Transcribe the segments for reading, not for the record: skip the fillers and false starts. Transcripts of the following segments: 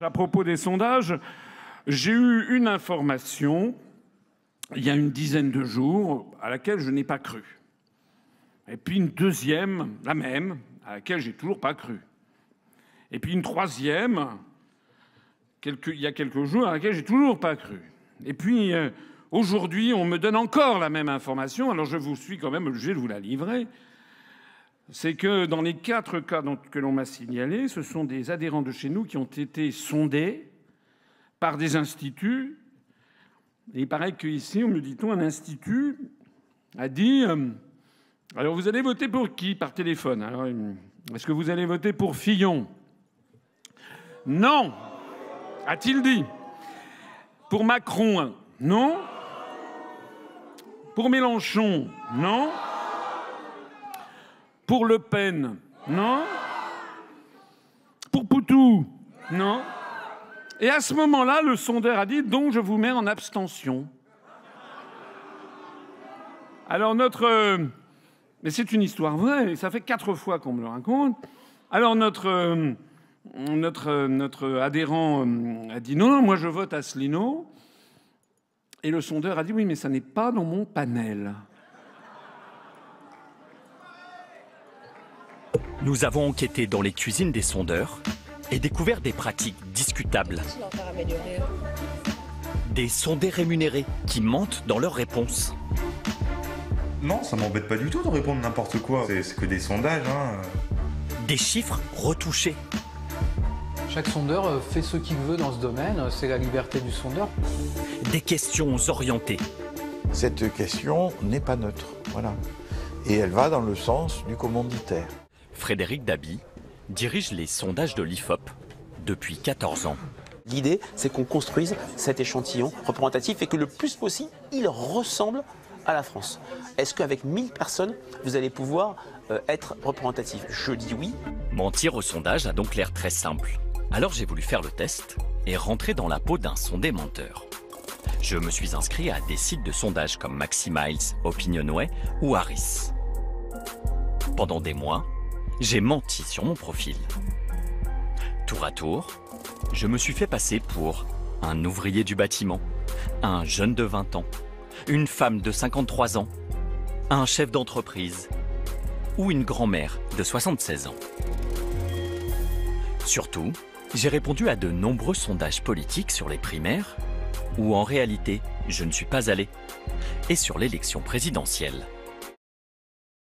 À propos des sondages, j'ai eu une information il y a une dizaine de jours à laquelle je n'ai pas cru. Et puis une deuxième, la même, à laquelle j'ai toujours pas cru. Et puis une troisième, il y a quelques jours, à laquelle j'ai toujours pas cru. Et puis aujourd'hui, on me donne encore la même information, alors je vous suis quand même obligé de vous la livrer. C'est que dans les 4 cas que l'on m'a signalés, ce sont des adhérents de chez nous qui ont été sondés par des instituts. Et il paraît qu'ici, me dit-on, un institut a dit alors vous allez voter pour qui par téléphone? Alors, est-ce que vous allez voter pour Fillon? Non, a-t-il dit. Pour Macron? Non. Pour Mélenchon? Non. Pour Le Pen? Non. Pour Poutou? Non. Et à ce moment-là, le sondeur a dit donc je vous mets en abstention. Alors mais c'est une histoire vraie, et ça fait 4 fois qu'on me le raconte. Alors notre adhérent a dit non, moi je vote Asselineau. Et le sondeur a dit oui, mais ça n'est pas dans mon panel. Nous avons enquêté dans les cuisines des sondeurs et découvert des pratiques discutables. Des sondés rémunérés qui mentent dans leurs réponses. Non, ça m'embête pas du tout de répondre n'importe quoi. C'est que des sondages, hein. Des chiffres retouchés. Chaque sondeur fait ce qu'il veut dans ce domaine, c'est la liberté du sondeur. Des questions orientées. Cette question n'est pas neutre, voilà. Et elle va dans le sens du commanditaire. Frédéric Dabi dirige les sondages de l'IFOP depuis 14 ans. L'idée, c'est qu'on construise cet échantillon représentatif et que le plus possible, il ressemble à la France. Est-ce qu'avec 1000 personnes, vous allez pouvoir être représentatif? Je dis oui. Mentir au sondage a donc l'air très simple. Alors j'ai voulu faire le test et rentrer dans la peau d'un sondé menteur. Je me suis inscrit à des sites de sondage comme Maximiles, Opinionway ou Harris. Pendant des mois, j'ai menti sur mon profil. Tour à tour, je me suis fait passer pour un ouvrier du bâtiment, un jeune de 20 ans, une femme de 53 ans, un chef d'entreprise ou une grand-mère de 76 ans. Surtout, j'ai répondu à de nombreux sondages politiques sur les primaires, où en réalité, je ne suis pas allé, et sur l'élection présidentielle.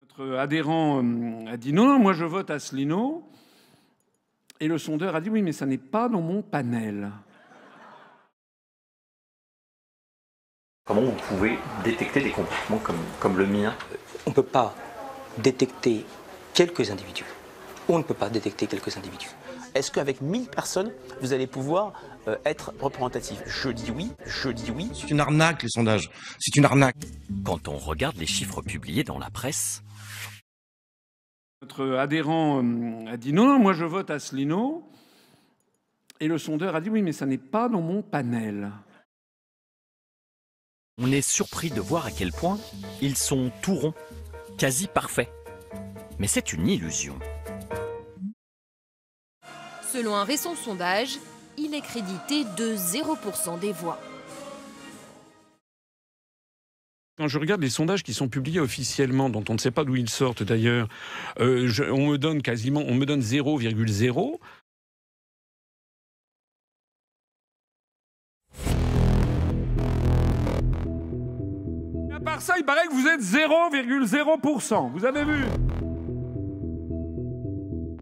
Notre adhérent a dit non, moi je vote Asselineau. Et le sondeur a dit oui, mais ça n'est pas dans mon panel. Comment vous pouvez détecter des comportements comme le mien? On ne peut pas détecter quelques individus. On ne peut pas détecter quelques individus. Est-ce qu'avec 1000 personnes, vous allez pouvoir être représentatif? Je dis oui, je dis oui. C'est une arnaque, les sondages. C'est une arnaque. Quand on regarde les chiffres publiés dans la presse, notre adhérent a dit non, moi je vote Asselineau. Et le sondeur a dit oui, mais ça n'est pas dans mon panel. On est surpris de voir à quel point ils sont tout ronds, quasi parfaits. Mais c'est une illusion. Selon un récent sondage, il est crédité de 0% des voix. Quand je regarde les sondages qui sont publiés officiellement, dont on ne sait pas d'où ils sortent d'ailleurs, on me donne 0,0. À part ça, il paraît que vous êtes 0,0%. Vous avez vu?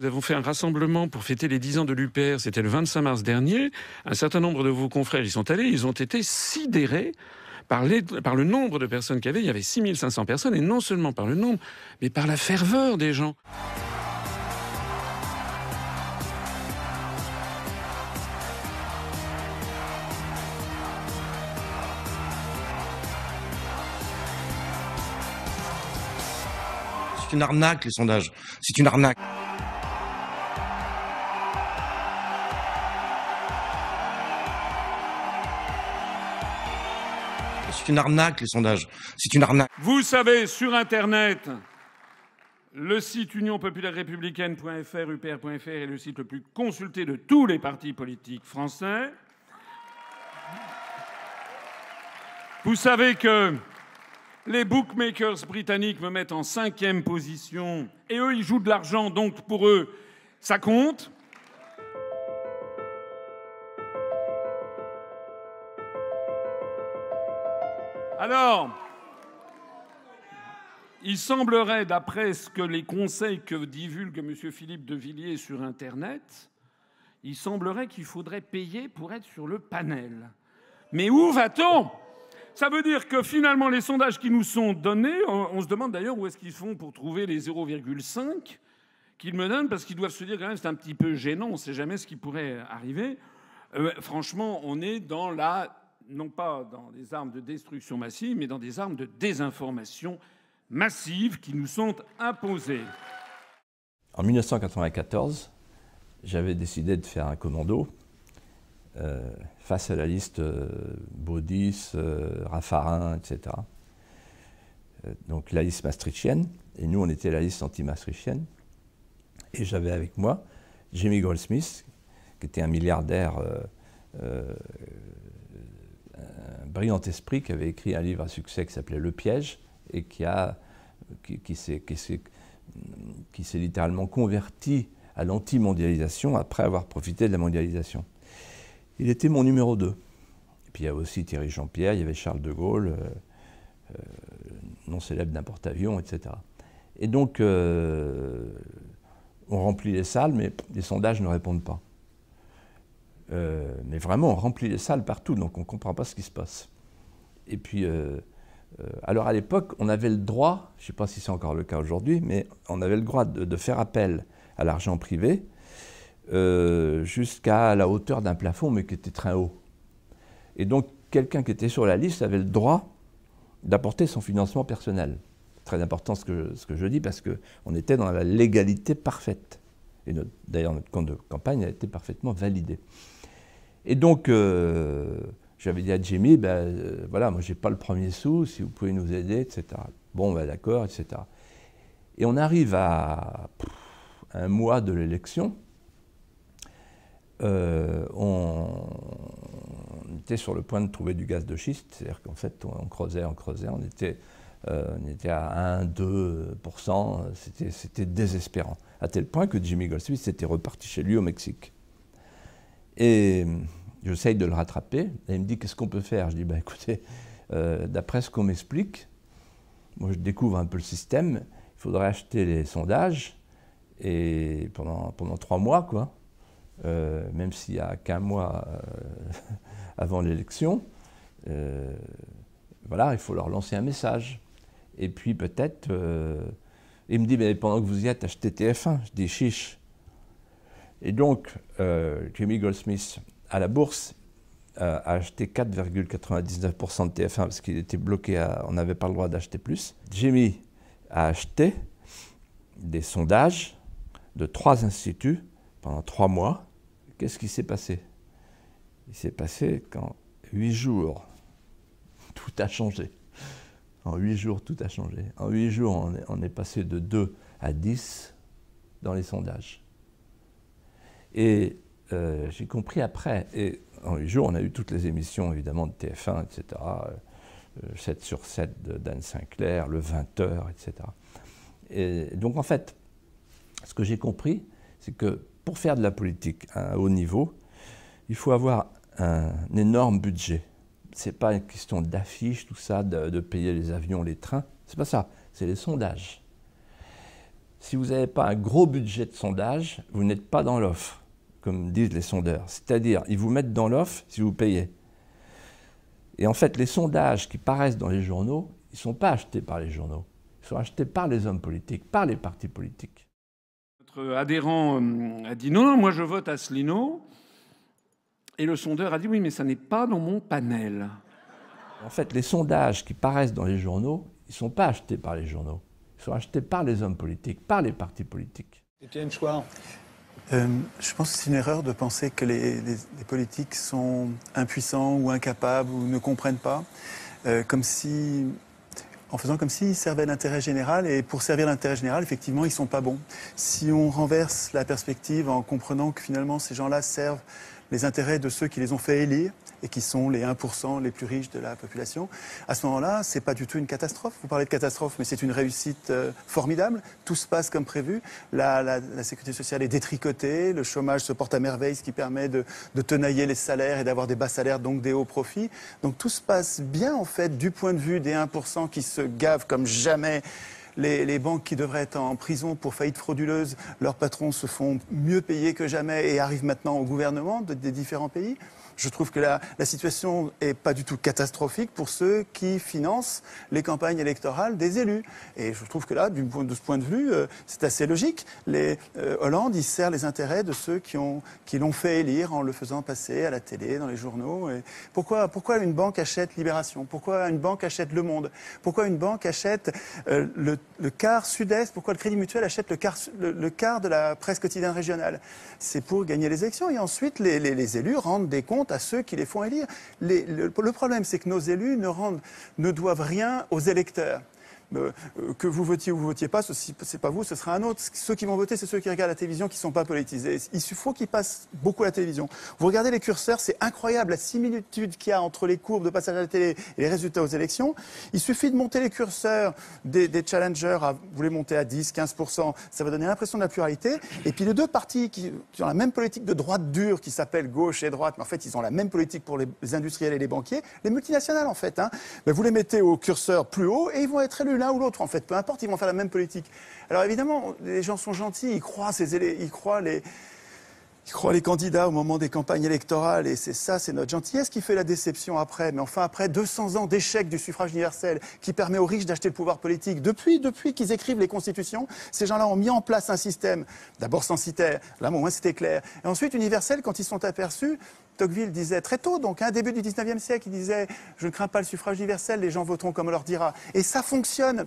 Nous avons fait un rassemblement pour fêter les 10 ans de l'UPR, c'était le 25 mars dernier. Un certain nombre de vos confrères y sont allés, ils ont été sidérés par le nombre de personnes qu'il y avait. Il y avait 6500 personnes, et non seulement par le nombre, mais par la ferveur des gens. C'est une arnaque, les sondages. C'est une arnaque. C'est une arnaque, les sondages. C'est une arnaque. Vous savez, sur Internet, Le site unionpopulairerépublicaine.fr, upr.fr est le site le plus consulté de tous les partis politiques français. Vous savez que les bookmakers britanniques me mettent en 5e position et eux, ils jouent de l'argent, donc pour eux, ça compte. Alors, il semblerait, d'après ce que les conseils que divulgue M. Philippe de Villiers sur Internet, il semblerait qu'il faudrait payer pour être sur le panel. Mais où va-t-on ? Ça veut dire que finalement, les sondages qui nous sont donnés, on se demande d'ailleurs où est-ce qu'ils font pour trouver les 0,5 qu'ils me donnent, parce qu'ils doivent se dire quand même c'est un petit peu gênant, on ne sait jamais ce qui pourrait arriver. Franchement, on est dans non pas dans des armes de destruction massive, mais dans des armes de désinformation massive qui nous sont imposées. En 1994, j'avais décidé de faire un commando face à la liste Baudis, Raffarin, etc. Donc la liste maastrichtienne, et nous on était la liste anti-maastrichtienne. Et j'avais avec moi Jimmy Goldsmith, qui était un milliardaire, un brillant esprit, qui avait écrit un livre à succès qui s'appelait Le Piège, et qui s'est littéralement converti à l'anti-mondialisation après avoir profité de la mondialisation. Il était mon numéro 2. Et puis il y avait aussi Thierry Jean-Pierre, il y avait Charles de Gaulle, non célèbre d'un porte-avions, etc. Et donc, on remplit les salles, mais les sondages ne répondent pas. Mais vraiment, on remplit les salles partout, donc on ne comprend pas ce qui se passe. Et puis, alors à l'époque, on avait le droit, je ne sais pas si c'est encore le cas aujourd'hui, mais on avait le droit de faire appel à l'argent privé jusqu'à la hauteur d'un plafond, mais qui était très haut. Et donc, quelqu'un qui était sur la liste avait le droit d'apporter son financement personnel. Très important ce que je dis, parce qu'on était dans la légalité parfaite. Et d'ailleurs, notre compte de campagne a été parfaitement validé. Et donc, j'avais dit à Jimmy, voilà, moi, je n'ai pas le premier sou, si vous pouvez nous aider, etc. Bon, d'accord, etc. Et on arrive à un mois de l'élection. On était sur le point de trouver du gaz de schiste, c'est-à-dire qu'en fait, on creusait, on était à 1-2%, c'était désespérant, à tel point que Jimmy Goldsmith était reparti chez lui au Mexique. Et j'essaye de le rattraper, et il me dit « Qu'est-ce qu'on peut faire ?» Je dis « Écoutez, d'après ce qu'on m'explique, moi je découvre un peu le système, il faudrait acheter les sondages, et pendant 3 mois, quoi, même s'il n'y a qu'un mois avant l'élection, voilà, il faut leur lancer un message. Et puis peut-être, il me dit, mais pendant que vous y êtes, achetez TF1. Je dis, chiche. Et donc, Jimmy Goldsmith, à la bourse, a acheté 4,99% de TF1 parce qu'il était bloqué, on n'avait pas le droit d'acheter plus. Jimmy a acheté des sondages de 3 instituts pendant 3 mois. Qu'est-ce qui s'est passé? Il s'est passé qu'en 8 jours, tout a changé. En 8 jours, tout a changé. En 8 jours, on est passé de 2 à 10 dans les sondages. Et j'ai compris après, et en 8 jours, on a eu toutes les émissions, évidemment, de TF1, etc., 7 sur 7 d'Anne Sinclair, le 20h, etc. Et donc, en fait, ce que j'ai compris, c'est que pour faire de la politique à un haut niveau, il faut avoir un énorme budget. Ce n'est pas une question d'affiches, tout ça, de payer les avions, les trains. C'est pas ça, c'est les sondages. Si vous n'avez pas un gros budget de sondage, vous n'êtes pas dans l'offre, comme disent les sondeurs. C'est-à-dire, ils vous mettent dans l'offre si vous payez. Et en fait, les sondages qui paraissent dans les journaux, ils ne sont pas achetés par les journaux. Ils sont achetés par les hommes politiques, par les partis politiques. Notre adhérent a dit non, moi je vote Asselineau. Et le sondeur a dit oui, mais ça n'est pas dans mon panel. En fait, les sondages qui paraissent dans les journaux, ils ne sont pas achetés par les journaux. Ils sont achetés par les hommes politiques, par les partis politiques. Étienne Chouard. Je pense que c'est une erreur de penser que les politiques sont impuissants ou incapables ou ne comprennent pas. Comme si... en faisant comme s'ils servaient l'intérêt général, et pour servir l'intérêt général, effectivement, ils ne sont pas bons. Si on renverse la perspective en comprenant que finalement ces gens-là servent les intérêts de ceux qui les ont fait élire et qui sont les 1% les plus riches de la population, à ce moment-là, c'est pas du tout une catastrophe. Vous parlez de catastrophe, mais c'est une réussite formidable. Tout se passe comme prévu. La sécurité sociale est détricotée, le chômage se porte à merveille, ce qui permet de tenailler les salaires et d'avoir des bas salaires, donc des hauts profits. Donc tout se passe bien, en fait, du point de vue des 1% qui se gavent comme jamais. Les banques qui devraient être en prison pour faillite frauduleuse, leurs patrons se font mieux payer que jamais et arrivent maintenant au gouvernement des différents pays. Je trouve que la situation n'est pas du tout catastrophique pour ceux qui financent les campagnes électorales des élus. Et je trouve que là, de ce point de vue, c'est assez logique. Hollande, il sert les intérêts de ceux qui l'ont fait élire en le faisant passer à la télé, dans les journaux. Et pourquoi une banque achète Libération? Pourquoi une banque achète Le Monde? Pourquoi une banque achète le quart Sud-Est? Pourquoi le Crédit Mutuel achète le quart de la presse quotidienne régionale? C'est pour gagner les élections. Et ensuite, les élus rendent des comptes à ceux qui les font élire. Le problème, c'est que nos élus ne doivent rien aux électeurs. Que vous votiez ou vous votiez pas, c'est pas vous, ce sera un autre. Ceux qui vont voter, c'est ceux qui regardent la télévision, qui ne sont pas politisés. Il faut qu'ils passent beaucoup à la télévision. Vous regardez les curseurs, c'est incroyable la similitude qu'il y a entre les courbes de passage à la télé et les résultats aux élections. Il suffit de monter les curseurs des challengers, vous les montez à 10, 15%, ça va donner l'impression de la pluralité. Et puis les deux partis qui ont la même politique de droite dure, qui s'appelle gauche et droite, mais en fait ils ont la même politique pour les industriels et les banquiers, les multinationales en fait. Ben, vous les mettez au curseur plus haut et ils vont être élus l'un ou l'autre, en fait, peu importe, ils vont faire la même politique. Alors évidemment, les gens sont gentils, ils croient les candidats au moment des campagnes électorales, et c'est notre gentillesse qui fait la déception après. Mais enfin, après 200 ans d'échec du suffrage universel, qui permet aux riches d'acheter le pouvoir politique, depuis qu'ils écrivent les constitutions, ces gens-là ont mis en place un système, d'abord censitaire, là au moins c'était clair, et ensuite universel quand ils sont aperçus. Tocqueville disait très tôt, donc début du 19e siècle, il disait « Je ne crains pas le suffrage universel, les gens voteront comme on leur dira ». Et ça fonctionne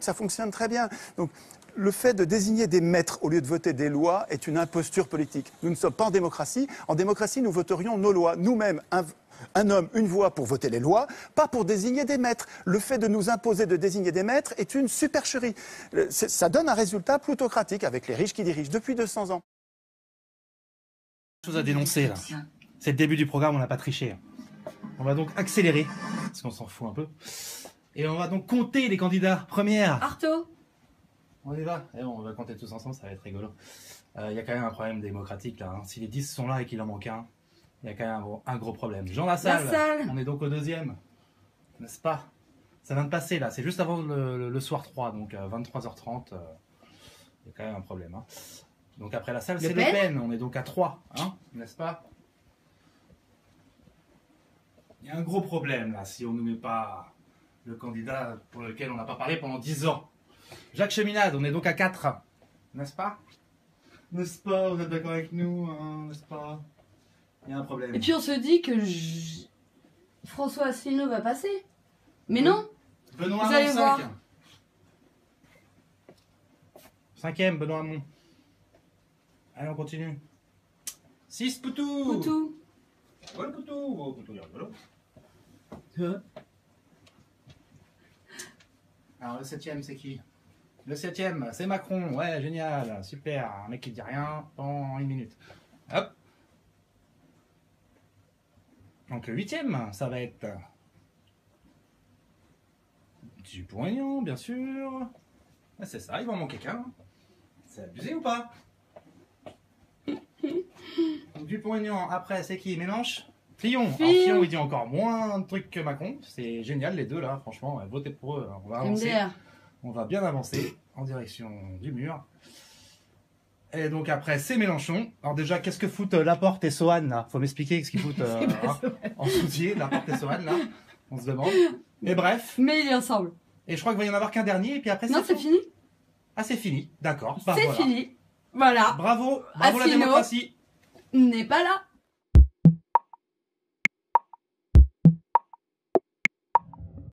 très bien. Donc, le fait de désigner des maîtres au lieu de voter des lois est une imposture politique. Nous ne sommes pas en démocratie. En démocratie, nous voterions nos lois. Nous-mêmes, un homme, une voix pour voter les lois, pas pour désigner des maîtres. Le fait de nous imposer de désigner des maîtres est une supercherie. Ça donne un résultat plutocratique avec les riches qui dirigent depuis 200 ans. Chose à dénoncer là. C'est le début du programme, on n'a pas triché. On va donc accélérer, parce qu'on s'en fout un peu. Et on va donc compter les candidats. Première. Artaud. On y va. On va compter tous ensemble, ça va être rigolo. Il y a quand même un problème démocratique là. Si les 10 sont là et qu'il en manque un, il y a quand même un gros problème. Jean Lassalle. On est donc au deuxième. N'est-ce pas? Ça vient de passer là. C'est juste avant le soir 3, donc 23h30. Il y a quand même un problème. Donc après Lassalle, c'est Le Pen. On est donc à 3. N'est-ce pas? Il y a un gros problème là, si on ne met pas le candidat pour lequel on n'a pas parlé pendant 10 ans. Jacques Cheminade, on est donc à 4, n'est-ce pas? N'est-ce pas? Vous êtes d'accord avec nous, n'est-ce pas? Il y a un problème. Et puis on se dit que François Asselineau va passer. Mais non. Benoît Hamon, allez voir. 5e, Benoît Hamon. Allez, on continue. 6, Poutou. Poutou. Ouais, Poutou. Oh, Poutou, il est rigolo. Alors, le 7e, c'est qui? Le 7e, c'est Macron. Ouais, génial, super. Un mec qui dit rien pendant 1 minute. Hop. Donc, le 8e, ça va être Dupont-Aignan, bien sûr. Ouais, c'est ça, il va en manquer qu'un. C'est abusé ou pas? Donc, Dupont-Aignan, après, c'est qui? Mélenchon? Fillon. Alors, Fillon, il dit encore moins de trucs que Macron. C'est génial, les deux, là, franchement. Votez pour eux. On va avancer. On va bien avancer en direction du mur. Et donc, après, c'est Mélenchon. Alors, déjà, qu'est-ce que foutent Laporte et Soane, là? Faut m'expliquer ce qu'ils foutent en soutien, Laporte et Soane, là. On se demande. Mais bref. Mais il est ensemble. Et je crois qu'il va y en avoir qu'un dernier, et puis après, non, c'est fini. Ah, c'est fini. D'accord. C'est fini. Voilà. Bravo. Bravo la démocratie. N'est pas là.